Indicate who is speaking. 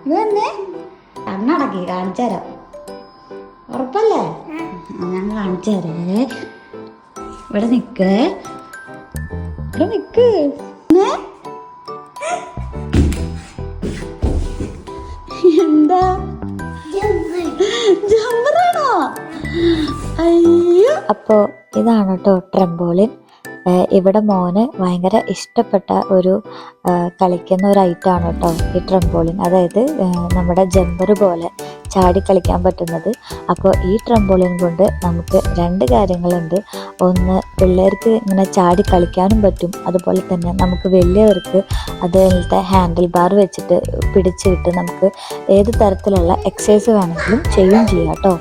Speaker 1: ഇത് തന്നെ കണ്ണടക്കി കാണിച്ചു തരാം. ഉറപ്പല്ലേ? ഞാൻ കാണിച്ചു തരേ. ഇവിടെ നിക്കേ, ഇവിടെ നിക്ക്. എന്താ ജമ്പറാണോ? അയ്യോ.
Speaker 2: അപ്പോൾ ഇതാണ് കേട്ടോ ട്രംപോളിൻ. ഇവിടെ മോന് ഭയങ്കര ഇഷ്ടപ്പെട്ട ഒരു കളിക്കുന്ന ഒരു ഐറ്റമാണ് കേട്ടോ ഈ ട്രംപോളിൻ. അതായത് നമ്മുടെ ജമ്പർ പോലെ ചാടി കളിക്കാൻ പറ്റുന്നത്. അപ്പോൾ ഈ ട്രംപോളിൻ കൊണ്ട് നമുക്ക് രണ്ട് കാര്യങ്ങളുണ്ട്. ഒന്ന്, പിള്ളേർക്ക് ഇങ്ങനെ ചാടി കളിക്കാനും പറ്റും. അതുപോലെ തന്നെ നമുക്ക് വലിയവർക്ക് അതിലത്തെ ഹാൻഡിൽ ബാർ വെച്ചിട്ട് പിടിച്ചിട്ട് നമുക്ക് ഏത് തരത്തിലുള്ള എക്സസൈസ് വേണമെങ്കിലും ചെയ്യുകയും ചെയ്യാം കേട്ടോ.